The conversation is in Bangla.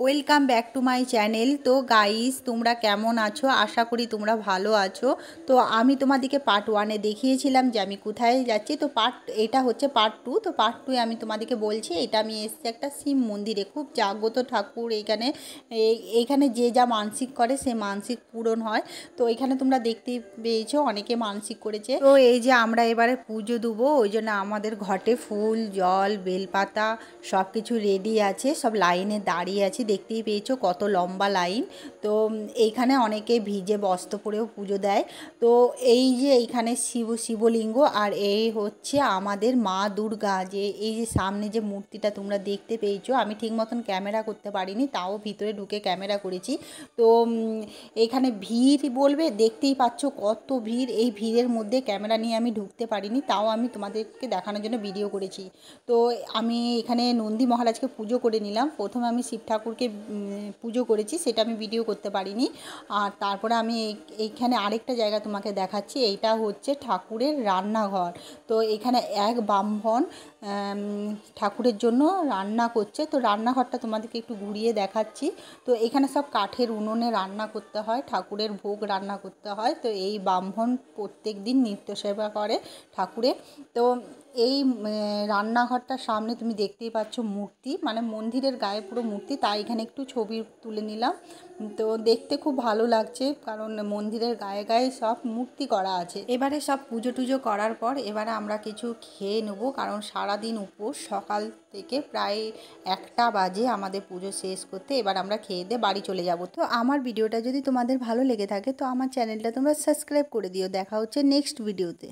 Welcome back to my channel. তো গাইস, তোমরা কেমন আছো? আশা করি তোমরা ভালো আছো। তো আমি তোমাদেরকে পার্ট 1-এ দেখিয়েছিলাম যে আমি কোথায় যাচ্ছি। তো এটা হচ্ছে পার্ট 2। তো পার্ট 2-এ আমি তোমাদেরকে বলছি, এটা আমি এসেছি একটা শিব মন্দিরে। খুব জাগ্রত ঠাকুর এইখানে যে যা মানসিক করে সে মানসিক পূরণ হয়। তো এখানে তোমরা দেখতেই পেয়েছো অনেকে মানসিক করেছে। তো এই যে আমরা এবারে পুজো দেবো, ওই জন্য আমাদের ঘটে ফুল, জল, বেলপাতা সব কিছু রেডি আছে, সব লাইনে দাঁড়িয়ে আছি। দেখতেই পেয়েছো কত লম্বা লাইন। তো এইখানে অনেকে ভিজে বস্ত্র পরেও পুজো দেয়। তো এই যে এইখানে শিবলিঙ্গ, আর এই হচ্ছে আমাদের মা দুর্গা। যে এই যে সামনে যে মূর্তিটা তোমরা দেখতে পেয়েছো, আমি ঠিক মতন ক্যামেরা করতে পারিনি, তাও ভিতরে ঢুকে ক্যামেরা করেছি। তো এইখানে ভিড় বলবে, দেখতেই পাচ্ছ কত ভিড়। এই ভিড়ের মধ্যে ক্যামেরা নিয়ে আমি ঢুকতে পারিনি, তাও আমি তোমাদেরকে দেখানোর জন্য ভিডিও করেছি। তো আমি এখানে নন্দী মহারাজকে পুজো করে নিলাম। প্রথমে আমি শিব ঠাকুরকে পুজো করেছি, সেটা আমি ভিডিও করতে পারিনি। আর তারপরে আমি এইখানে আরেকটা জায়গা তোমাকে দেখাচ্ছি। এইটা হচ্ছে ঠাকুরের রান্নাঘর। তো এখানে এক ব্রাহ্মণ ঠাকুরের জন্য রান্না করছে। তো রান্নাঘরটা তোমাদেরকে একটু ঘুরিয়ে দেখাচ্ছি। তো এখানে সব কাঠের উনুনে রান্না করতে হয়, ঠাকুরের ভোগ রান্না করতে হয়। তো এই ব্রাহ্মণ প্রত্যেক দিন নিত্য সেবা করে ঠাকুরের। তো এই রান্নাঘরটার সামনে তুমি দেখতেই পাচ্ছ মূর্তি, মানে মন্দিরের গায়ে পুরো মূর্তি, তাই এখানে একটু ছবি তুলে নিলাম। তো দেখতে খুব ভালো লাগছে, কারণ মন্দিরের গায়ে গায়ে সব মূর্তি করা আছে। এবারে সব পুজো টুজো করার পর এবারে আমরা কিছু খেয়ে নেবো, কারণ সারাদিন উপোস। সকাল থেকে প্রায় 1টা বাজে আমাদের পুজো শেষ করতে। এবার আমরা খেয়ে দিয়ে বাড়ি চলে যাব। তো আমার ভিডিওটা যদি তোমাদের ভালো লেগে থাকে তো আমার চ্যানেলটা তোমরা সাবস্ক্রাইব করে দিও। দেখা হচ্ছে নেক্সট ভিডিওতে।